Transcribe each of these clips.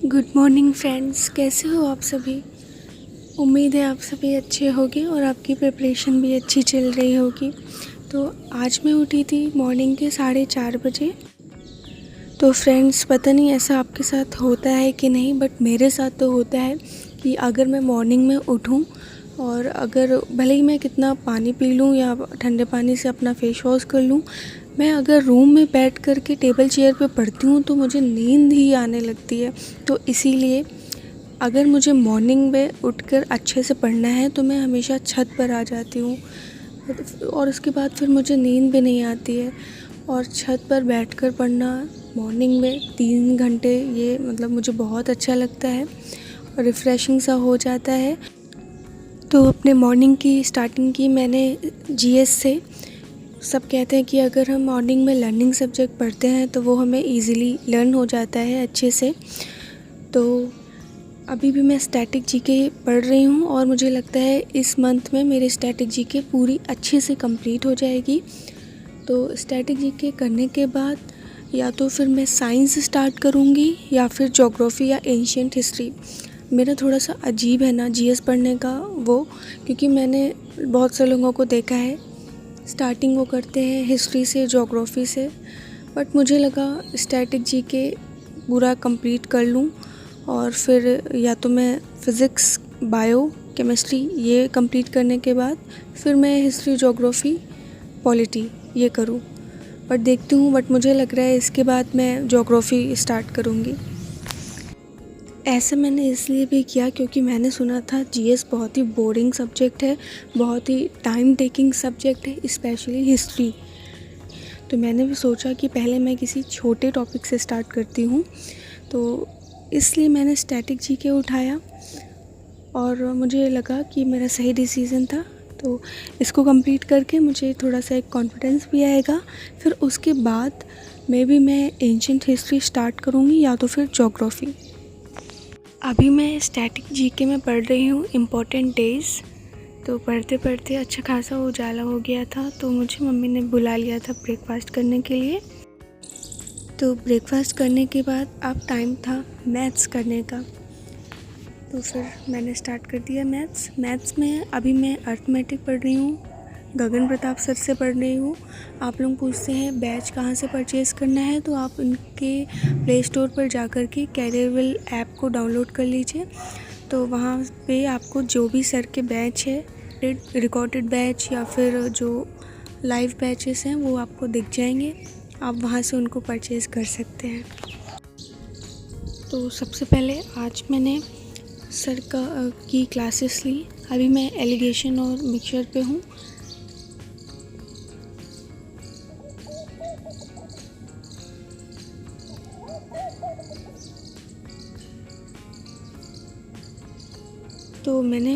Good morning friends, कैसे हो आप सभी। उम्मीद है आप सभी अच्छे होंगे और आपकी प्रिपरेशन भी अच्छी चल रही होगी। तो आज मैं उठी थी मॉर्निंग के 4:30 बजे। तो फ्रेंड्स, पता नहीं ऐसा आपके साथ होता है कि नहीं, बट मेरे साथ तो होता है कि अगर मैं मॉर्निंग में उठूं और अगर भले ही मैं कितना पानी पी लूं या ठंडे पानी से अपना फेस वॉश कर लूं, मैं अगर रूम में बैठ कर के टेबल चेयर पे पढ़ती हूँ तो मुझे नींद ही आने लगती है। तो इसीलिए अगर मुझे मॉर्निंग में उठकर अच्छे से पढ़ना है तो मैं हमेशा छत पर आ जाती हूँ और उसके बाद फिर मुझे नींद भी नहीं आती है। और छत पर बैठकर पढ़ना मॉर्निंग में 3 घंटे, ये मतलब मुझे बहुत अच्छा लगता है और रिफ़्रेशिंग सा हो जाता है। तो अपने मॉर्निंग की स्टार्टिंग की मैंने जीएस से। सब कहते हैं कि अगर हम मॉर्निंग में लर्निंग सब्जेक्ट पढ़ते हैं तो वो हमें इजीली लर्न हो जाता है अच्छे से। तो अभी भी मैं स्टैटिक जीके पढ़ रही हूँ और मुझे लगता है इस मंथ में मेरी स्टैटिक जीके पूरी अच्छे से कंप्लीट हो जाएगी। तो स्टैटिक जीके करने के बाद या तो फिर मैं साइंस स्टार्ट करूँगी या फिर ज्योग्राफी या एंशिएंट हिस्ट्री। मेरा थोड़ा सा अजीब है ना जीएस पढ़ने का वो, क्योंकि मैंने बहुत से लोगों को देखा है स्टार्टिंग वो करते हैं हिस्ट्री से, ज्योग्राफी से, बट मुझे लगा स्टैटिक जीके पूरा कंप्लीट कर लूँ और फिर या तो मैं फ़िज़िक्स, बायो, केमिस्ट्री ये कंप्लीट करने के बाद फिर मैं हिस्ट्री, ज्योग्राफी, पॉलिटी ये करूँ। बट देखती हूँ, बट मुझे लग रहा है इसके बाद मैं ज्योग्राफी स्टार्ट करूँगी। ऐसा मैंने इसलिए भी किया क्योंकि मैंने सुना था जीएस बहुत ही बोरिंग सब्जेक्ट है, बहुत ही टाइम टेकिंग सब्जेक्ट है, स्पेशली हिस्ट्री। तो मैंने भी सोचा कि पहले मैं किसी छोटे टॉपिक से स्टार्ट करती हूँ, तो इसलिए मैंने स्टैटिक जीके उठाया और मुझे लगा कि मेरा सही डिसीज़न था। तो इसको कंप्लीट करके मुझे थोड़ा सा एक कॉन्फिडेंस भी आएगा। फिर उसके बाद मैं एंशिएंट हिस्ट्री स्टार्ट करूँगी या तो फिर ज्योग्राफी। अभी मैं स्टैटिक जीके में पढ़ रही हूँ इम्पोर्टेंट डेज़। तो पढ़ते पढ़ते अच्छा खासा उजाला हो गया था, तो मुझे मम्मी ने बुला लिया था ब्रेकफास्ट करने के लिए। तो ब्रेकफास्ट करने के बाद अब टाइम था मैथ्स करने का। तो फिर मैंने स्टार्ट कर दिया मैथ्स में अभी मैं अर्थमेटिक पढ़ रही हूँ, गगन प्रताप सर से पढ़ रही हूँ। आप लोग पूछते हैं बैच कहाँ से परचेज़ करना है, तो आप उनके प्ले स्टोर पर जाकर के कैरियरवेल ऐप को डाउनलोड कर लीजिए। तो वहाँ पे आपको जो भी सर के बैच है, रिकॉर्डेड बैच या फिर जो लाइव बैचेस हैं, वो आपको दिख जाएंगे। आप वहाँ से उनको परचेज़ कर सकते हैं। तो सबसे पहले आज मैंने सर की क्लासेस ली। अभी मैं एलिगेशन और मिक्सचर पे हूँ। तो मैंने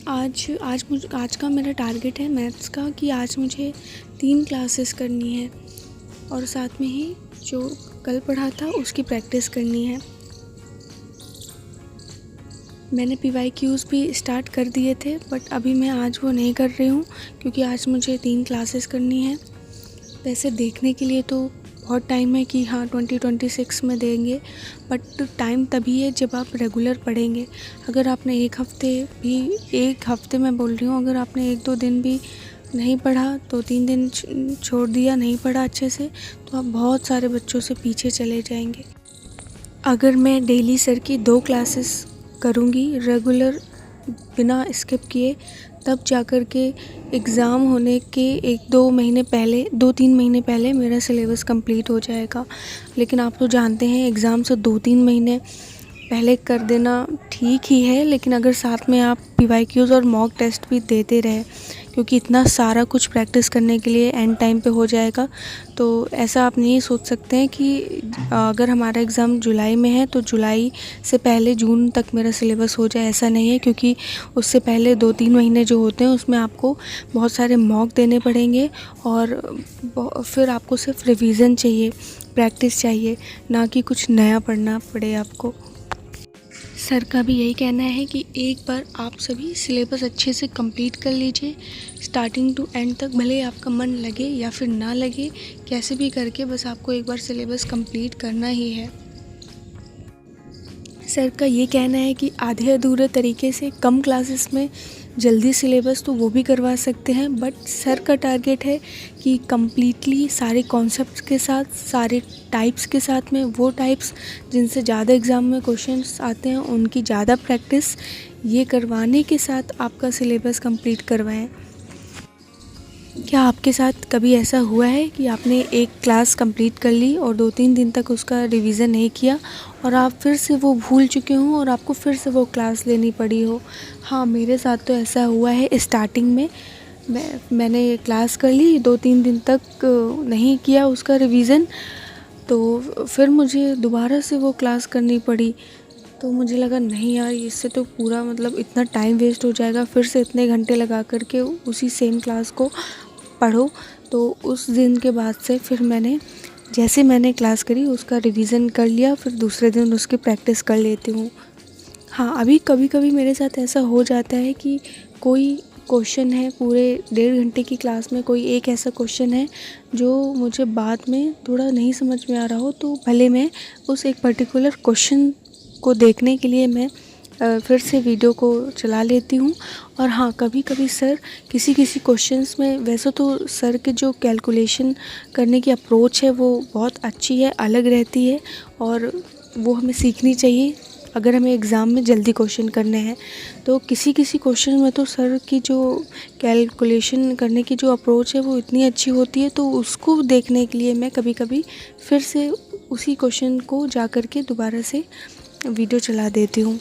आज का मेरा टारगेट है मैथ्स का कि आज मुझे 3 क्लासेस करनी है और साथ में ही जो कल पढ़ा था उसकी प्रैक्टिस करनी है। मैंने PYQs भी स्टार्ट कर दिए थे, बट अभी मैं आज वो नहीं कर रही हूँ क्योंकि आज मुझे 3 क्लासेस करनी है। वैसे देखने के लिए तो बहुत टाइम है कि हाँ 2026 में देंगे, बट टाइम तभी है जब आप रेगुलर पढ़ेंगे। अगर आपने एक हफ़्ते में बोल रही हूँ, अगर आपने 1-2 दिन भी नहीं पढ़ा, तो 3 दिन छोड़ दिया, नहीं पढ़ा अच्छे से, तो आप बहुत सारे बच्चों से पीछे चले जाएंगे। अगर मैं डेली सर की 2 क्लासेस करूँगी रेगुलर बिना स्किप किए, तब जाकर के एग्ज़ाम होने के 2-3 महीने पहले मेरा सिलेबस कंप्लीट हो जाएगा। लेकिन आप तो जानते हैं एग्ज़ाम से 2-3 महीने पहले कर देना ठीक ही है, लेकिन अगर साथ में आप PYQs और मॉक टेस्ट भी देते रहे, क्योंकि इतना सारा कुछ प्रैक्टिस करने के लिए एंड टाइम पे हो जाएगा। तो ऐसा आप नहीं सोच सकते हैं कि अगर हमारा एग्ज़ाम जुलाई में है तो जुलाई से पहले जून तक मेरा सिलेबस हो जाए, ऐसा नहीं है। क्योंकि उससे पहले 2-3 महीने जो होते हैं उसमें आपको बहुत सारे मॉक देने पड़ेंगे और फिर आपको सिर्फ रिवीजन चाहिए, प्रैक्टिस चाहिए, ना कि कुछ नया पढ़ना पड़े आपको। सर का भी यही कहना है कि एक बार आप सभी सिलेबस अच्छे से कंप्लीट कर लीजिए, स्टार्टिंग टू एंड तक, भले आपका मन लगे या फिर ना लगे, कैसे भी करके बस आपको एक बार सिलेबस कंप्लीट करना ही है। सर का ये कहना है कि आधे अधूरे तरीके से कम क्लासेस में जल्दी सिलेबस तो वो भी करवा सकते हैं, बट सर का टारगेट है कि कम्प्लीटली सारे कॉन्सेप्ट्स के साथ, सारे टाइप्स के साथ में, वो टाइप्स जिनसे ज़्यादा एग्ज़ाम में क्वेश्चंस आते हैं उनकी ज़्यादा प्रैक्टिस ये करवाने के साथ आपका सिलेबस कंप्लीट करवाएं। क्या आपके साथ कभी ऐसा हुआ है कि आपने एक क्लास कंप्लीट कर ली और 2-3 दिन तक उसका रिवीजन नहीं किया और आप फिर से वो भूल चुके हों और आपको फिर से वो क्लास लेनी पड़ी हो? हाँ, मेरे साथ तो ऐसा हुआ है। स्टार्टिंग में मैंने क्लास कर ली, 2-3 दिन तक नहीं किया उसका रिवीजन, तो फिर मुझे दोबारा से वो क्लास करनी पड़ी। तो मुझे लगा नहीं यार, इससे तो पूरा मतलब इतना टाइम वेस्ट हो जाएगा, फिर से इतने घंटे लगा कर के उसी सेम क्लास को पढ़ो। तो उस दिन के बाद से फिर जैसे मैंने क्लास करी उसका रिवीजन कर लिया, फिर दूसरे दिन उसकी प्रैक्टिस कर लेती हूँ। हाँ, अभी कभी कभी मेरे साथ ऐसा हो जाता है कि कोई क्वेश्चन है, पूरे 1.5 घंटे की क्लास में कोई एक ऐसा क्वेश्चन है जो मुझे बाद में थोड़ा नहीं समझ में आ रहा हो, तो भले मैं उस एक पर्टिकुलर क्वेश्चन को देखने के लिए मैं फिर से वीडियो को चला लेती हूँ। और हाँ, कभी कभी सर किसी क्वेश्चंस में, वैसे तो सर के जो कैलकुलेशन करने की अप्रोच है वो बहुत अच्छी है, अलग रहती है और वो हमें सीखनी चाहिए अगर हमें एग्ज़ाम में जल्दी क्वेश्चन करने हैं। तो किसी क्वेश्चन में तो सर की जो कैलकुलेशन करने की जो अप्रोच है वो इतनी अच्छी होती है, तो उसको देखने के लिए मैं कभी कभी फिर से उसी क्वेश्चन को जा कर के दोबारा से वीडियो चला देती हूँ।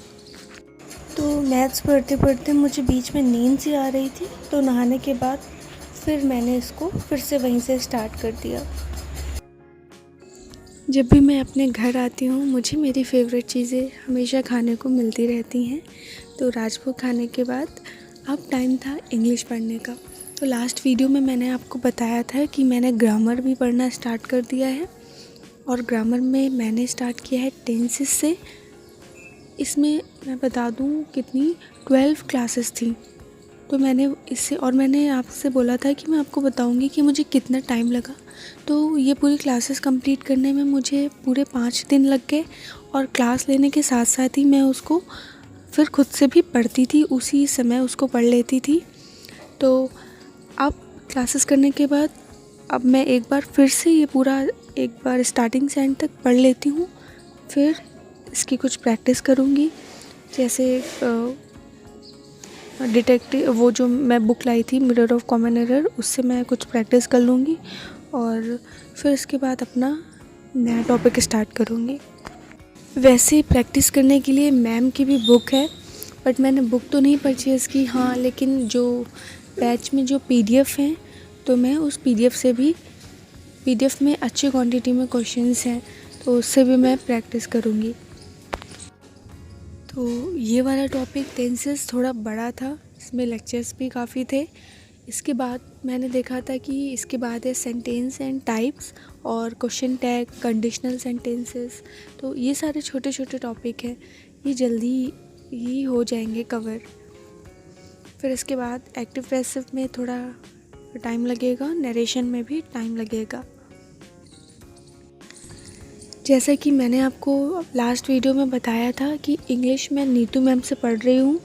तो मैथ्स पढ़ते पढ़ते मुझे बीच में नींद सी आ रही थी, तो नहाने के बाद फिर मैंने इसको फिर से वहीं से स्टार्ट कर दिया। जब भी मैं अपने घर आती हूँ मुझे मेरी फेवरेट चीज़ें हमेशा खाने को मिलती रहती हैं। तो राजभोग खाने के बाद अब टाइम था इंग्लिश पढ़ने का। तो लास्ट वीडियो में मैंने आपको बताया था कि मैंने ग्रामर भी पढ़ना स्टार्ट कर दिया है और ग्रामर में मैंने स्टार्ट किया है टेंसेस से। इसमें मैं बता दूँ कितनी 12 क्लासेस थी। तो मैंने आपसे बोला था कि मैं आपको बताऊंगी कि मुझे कितना टाइम लगा। तो ये पूरी क्लासेस कंप्लीट करने में मुझे पूरे 5 दिन लग गए और क्लास लेने के साथ साथ ही मैं उसको फिर खुद से भी पढ़ती थी, उसी समय उसको पढ़ लेती थी। तो अब क्लासेस करने के बाद अब मैं एक बार फिर से ये पूरा एक बार स्टार्टिंग से एंड तक पढ़ लेती हूँ, फिर इसकी कुछ प्रैक्टिस करूँगी। जैसे डिटेक्टिव, वो जो मैं बुक लाई थी मिरर ऑफ कॉमन एरर, उससे मैं कुछ प्रैक्टिस कर लूँगी और फिर इसके बाद अपना नया टॉपिक स्टार्ट करूँगी। वैसे प्रैक्टिस करने के लिए मैम की भी बुक है, बट मैंने बुक तो नहीं परचेज़ की। हाँ, लेकिन जो बैच में जो पीडीएफ हैं, तो मैं उस पीडीएफ में अच्छी क्वांटिटी में क्वेश्चंस हैं, तो उससे भी मैं प्रैक्टिस करूँगी। तो ये वाला टॉपिक टेंसेस थोड़ा बड़ा था, इसमें लेक्चर्स भी काफ़ी थे। इसके बाद मैंने देखा था कि इसके बाद है सेंटेंस एंड टाइप्स और क्वेश्चन टैग, कंडीशनल सेंटेंसेस। तो ये सारे छोटे छोटे टॉपिक हैं, ये जल्दी ही हो जाएंगे कवर। फिर इसके बाद एक्टिव पैसिव में थोड़ा टाइम लगेगा, नरेशन में भी टाइम लगेगा। जैसा कि मैंने आपको लास्ट वीडियो में बताया था कि इंग्लिश में नीतू मैम से पढ़ रही हूँ,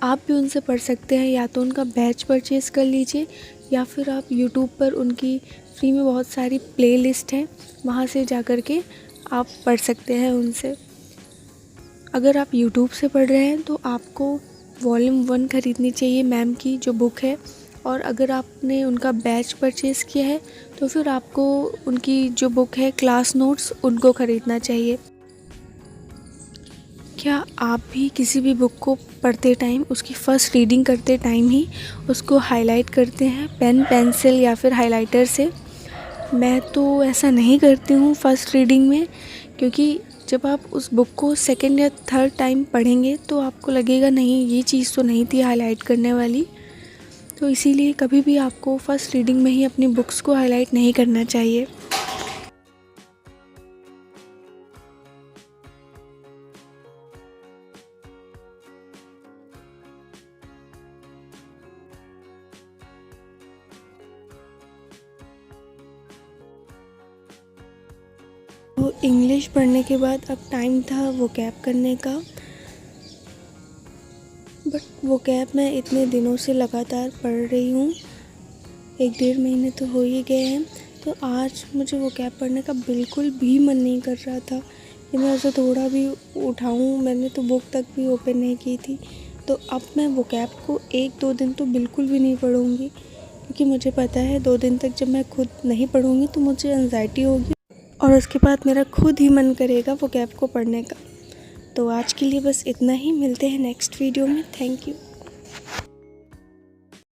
आप भी उनसे पढ़ सकते हैं। या तो उनका बैच परचेज़ कर लीजिए या फिर आप यूट्यूब पर उनकी फ्री में बहुत सारी प्लेलिस्ट हैं, वहाँ से जा कर के आप पढ़ सकते हैं उनसे। अगर आप यूट्यूब से पढ़ रहे हैं तो आपको वॉल्यूम 1 ख़रीदनी चाहिए मैम की जो बुक है, और अगर आपने उनका बैच परचेज़ किया है तो फिर आपको उनकी जो बुक है क्लास नोट्स, उनको ख़रीदना चाहिए। क्या आप भी किसी भी बुक को पढ़ते टाइम, उसकी फ़र्स्ट रीडिंग करते टाइम ही उसको हाईलाइट करते हैं पेन, पेंसिल या फिर हाइलाइटर से? मैं तो ऐसा नहीं करती हूँ फ़र्स्ट रीडिंग में, क्योंकि जब आप उस बुक को सेकंड या थर्ड टाइम पढ़ेंगे तो आपको लगेगा नहीं, ये चीज़ तो नहीं थी हाईलाइट करने वाली। तो इसीलिए कभी भी आपको फ़र्स्ट रीडिंग में ही अपनी बुक्स को हाईलाइट नहीं करना चाहिए। तो तो इंग्लिश पढ़ने के बाद अब टाइम था वोकैब करने का, बट वोकैब मैं इतने दिनों से लगातार पढ़ रही हूँ, 1-1.5 महीने तो हो ही गए हैं। तो आज मुझे वोकैब पढ़ने का बिल्कुल भी मन नहीं कर रहा था कि मैं उसे थोड़ा भी उठाऊँ। मैंने तो बुक तक भी ओपन नहीं की थी। तो अब मैं वोकैब को 1-2 दिन तो बिल्कुल भी नहीं पढ़ूँगी, क्योंकि मुझे पता है 2 दिन तक जब मैं खुद नहीं पढ़ूँगी तो मुझे एंजाइटी होगी और उसके बाद मेरा खुद ही मन करेगा वोकैब को पढ़ने का। तो आज के लिए बस इतना ही, मिलते हैं नेक्स्ट वीडियो में। Thank you.